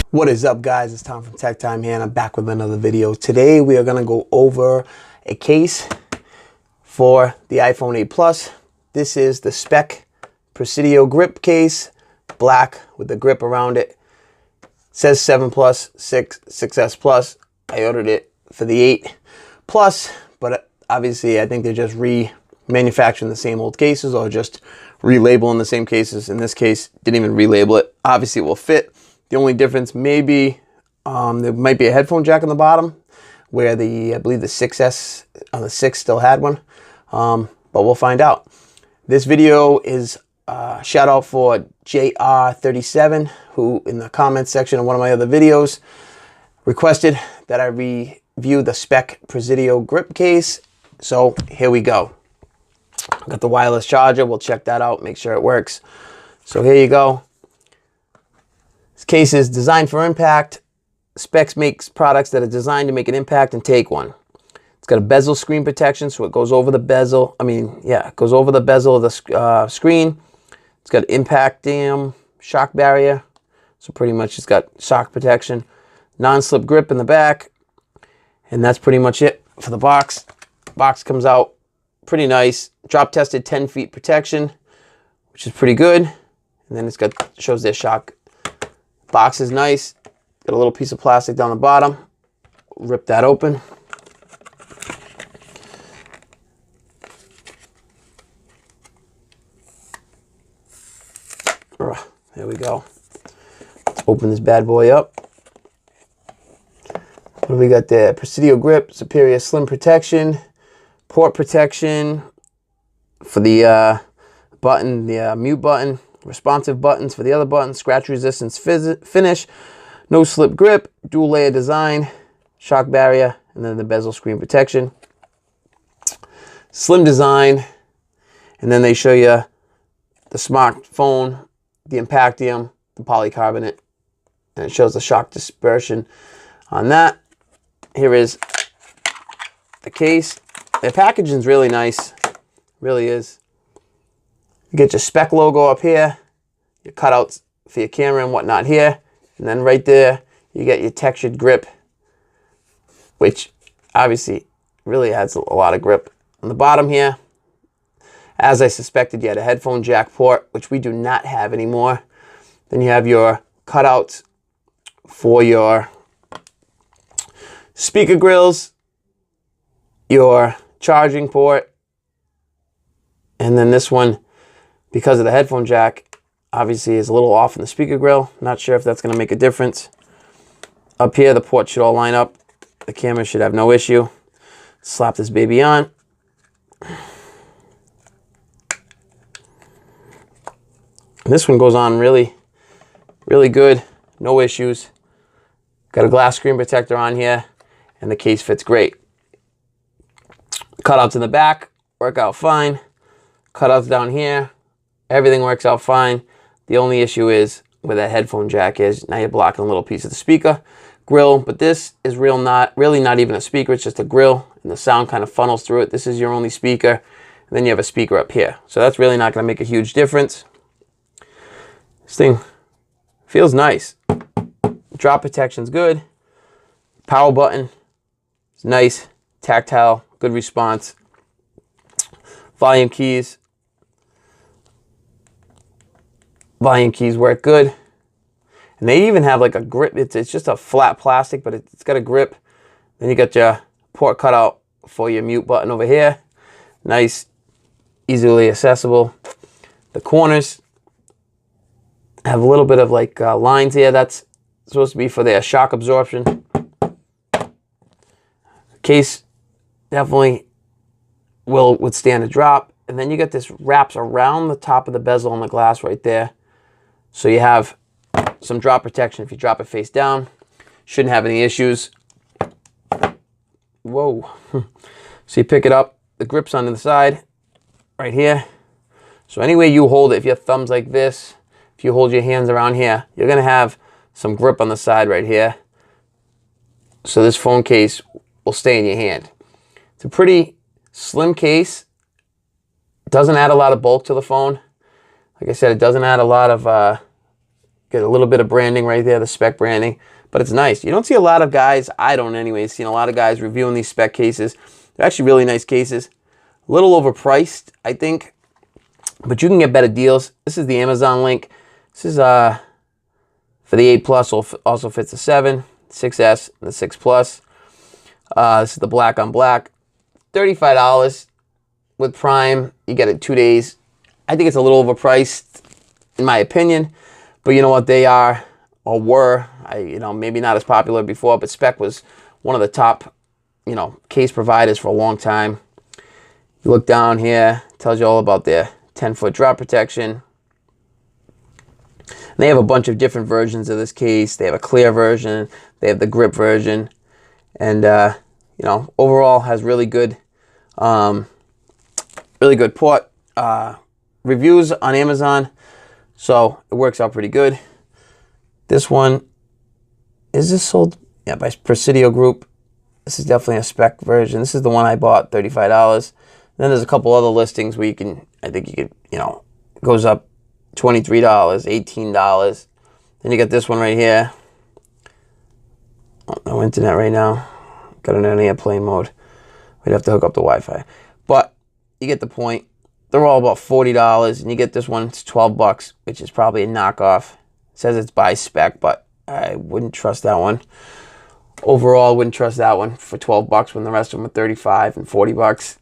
What is up, guys? It's Tom from Tech Time here, and I'm back with another video. Today we are going to go over a case for the iPhone 8 Plus. This is the Speck Presidio Grip Case, black with the grip around it. It says 7 Plus, 6S Plus. I ordered it for the 8 Plus, but obviously I think they're just remanufacturing the same old cases or just relabeling the same cases. In this case, didn't even relabel it. Obviously it will fit. The only difference may be there might be a headphone jack on the bottom where I believe the 6S on the 6 still had one, but we'll find out. This video is a shout out for JR37, who in the comments section of one of my other videos requested that I review the Speck Presidio Grip Case. So here we go. Got the wireless charger. We'll check that out, make sure it works. So here you go. This case is designed for impact. Speck makes products that are designed to make an impact and take one. It's got a bezel screen protection, so it goes over the bezel. It goes over the bezel of the screen. It's got Impactium shock barrier, so pretty much it's got shock protection. Non-slip grip in the back, and that's pretty much it for the box. Box comes out pretty nice. Drop tested 10 feet protection, which is pretty good. And then it's got shows their shock. Box is nice. Got a little piece of plastic down the bottom. Rip that open. There we go. Let's open this bad boy up. What do we got there? Presidio Grip, Superior Slim Protection, Port Protection for the button, the mute button. Responsive buttons for the other buttons, scratch resistance finish, no slip grip, dual layer design, shock barrier, and then the bezel screen protection. Slim design, and then they show you the smartphone, the Impactium, the polycarbonate, and it shows the shock dispersion on that. Here is the case. The packaging is really nice, really is. You get your Speck logo up here, your cutouts for your camera and whatnot here, and then right there you get your textured grip, which obviously really adds a lot of grip. On the bottom here, as I suspected, you had a headphone jack port, which we do not have anymore. Then you have your cutouts for your speaker grills, your charging port, and then this one, because of the headphone jack, obviously is a little off in the speaker grill. Not sure if that's going to make a difference. Up here, the ports should all line up. The camera should have no issue. Slap this baby on. This one goes on really, really good. No issues. Got a glass screen protector on here, and the case fits great. Cutouts in the back work out fine. Cutouts down here, everything works out fine. The only issue is where that headphone jack is. Now you're blocking a little piece of the speaker grill, but this is really not even a speaker. It's just a grill, and the sound kind of funnels through it. This is your only speaker, and then you have a speaker up here. So that's really not going to make a huge difference. This thing feels nice. Drop protection's good. Power button is nice. Tactile, good response. Volume keys. Volume keys work good. And they even have like a grip. It's just a flat plastic, but it's got a grip. Then you got your port cutout for your mute button over here. Nice, easily accessible. The corners have a little bit of like lines here. That's supposed to be for their shock absorption. Case definitely will withstand a drop. And then you get this wraps around the top of the bezel on the glass right there. So you have some drop protection if you drop it face down. Shouldn't have any issues. Whoa. So you pick it up, the grip's on the side right here. So any way you hold it, if your thumb's like this, if you hold your hands around here, you're gonna have some grip on the side right here. So this phone case will stay in your hand. It's a pretty slim case. It doesn't add a lot of bulk to the phone. Like I said, it doesn't add a lot of Get a little bit of branding right there, the Speck branding, but it's nice. You don't see a lot of guys, I don't anyways, seen a lot of guys reviewing these Speck cases. They're actually really nice cases. A little overpriced, I think, but you can get better deals. This is the Amazon link. This is for the 8 Plus, also fits the 7, 6S, and the 6 Plus. This is the black on black. $35 with Prime. You get it 2 days. I think it's a little overpriced, in my opinion. But you know what? They are, or were, maybe not as popular before, but Speck was one of the top, case providers for a long time. You look down here, it tells you all about their 10-foot drop protection. And they have a bunch of different versions of this case. They have a clear version. They have the grip version. And, overall has really good port reviews on Amazon. So it works out pretty good. This one, is this sold? Yeah, by Presidio Group. This is definitely a Speck version. This is the one I bought, $35. Then there's a couple other listings where it goes up $23, $18. Then you got this one right here. Oh, no internet right now. Got it on airplane mode. We'd have to hook up the Wi-Fi. But you get the point. They're all about $40, and you get this one, it's $12, which is probably a knockoff. It says it's by Speck, but I wouldn't trust that one. Overall, wouldn't trust that one for $12 when the rest of them are $35 and $40.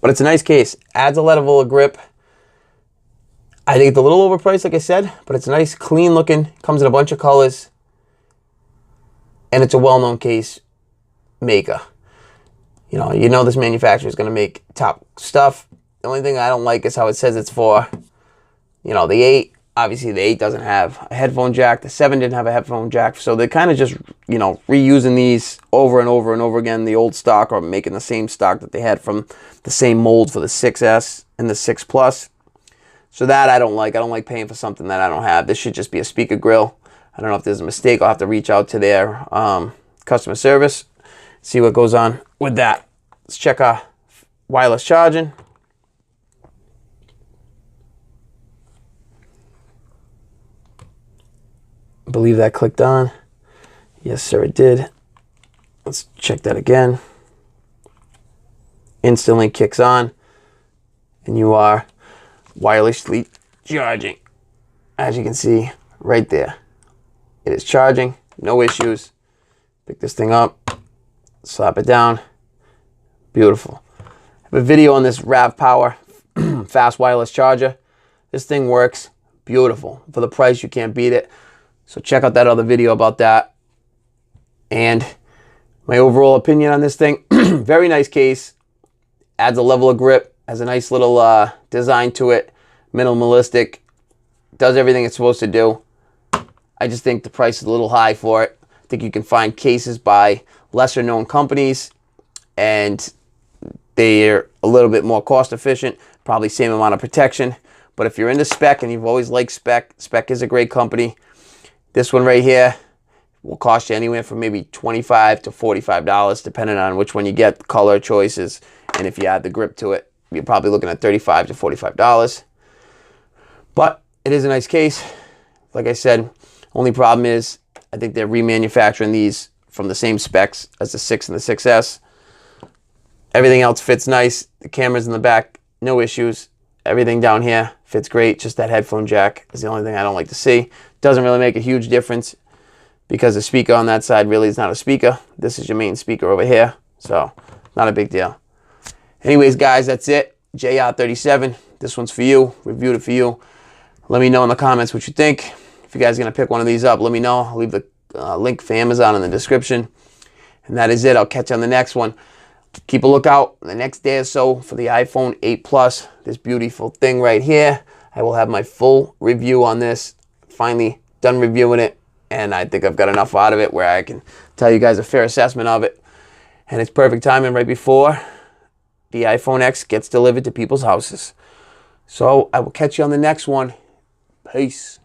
But it's a nice case. Adds a level of grip. I think it's a little overpriced, like I said, but it's nice, clean looking. Comes in a bunch of colors. And it's a well-known case maker. You know this manufacturer is going to make top stuff. The only thing I don't like is how it says it's for, the 8. Obviously, the 8 doesn't have a headphone jack. The 7 didn't have a headphone jack. So they're kind of just, reusing these over and over and over again, the old stock, or making the same stock that they had from the same mold for the 6S and the 6 Plus. So that I don't like. I don't like paying for something that I don't have. This should just be a speaker grill. I don't know if there's a mistake. I'll have to reach out to their customer service, see what goes on with that. Let's check our wireless charging. I believe that clicked on. Yes, sir, it did. Let's check that again. Instantly kicks on, and you are wirelessly charging. As you can see right there, it is charging, no issues. Pick this thing up, slap it down. Beautiful. I have a video on this RAV Power fast wireless charger. This thing works beautiful. For the price, you can't beat it. So check out that other video about that. And my overall opinion on this thing, very nice case. Adds a level of grip. Has a nice little design to it. Minimalistic. Does everything it's supposed to do. I just think the price is a little high for it. I think you can find cases by lesser known companies, and they're a little bit more cost efficient. Probably same amount of protection. But if you're into Speck and you've always liked Speck, Speck is a great company. This one right here will cost you anywhere from maybe $25 to $45, depending on which one you get, color choices, and if you add the grip to it, you're probably looking at $35 to $45. But it is a nice case. Like I said, only problem is I think they're remanufacturing these from the same specs as the 6 and the 6S. Everything else fits nice. The cameras in the back, no issues. Everything down here fits great. Just that headphone jack is the only thing I don't like to see. Doesn't really make a huge difference because the speaker on that side really is not a speaker. This is your main speaker over here. So not a big deal. Anyways, guys, that's it. JR37. This one's for you. Reviewed it for you. Let me know in the comments what you think. If you guys are going to pick one of these up, let me know. I'll leave the link for Amazon in the description. And that is it. I'll catch you on the next one. Keep a lookout the next day or so for the iPhone 8 Plus. This beautiful thing right here. I will have my full review on this. Finally done reviewing it. And I think I've got enough out of it where I can tell you guys a fair assessment of it. And it's perfect timing right before the iPhone X gets delivered to people's houses. So I will catch you on the next one. Peace.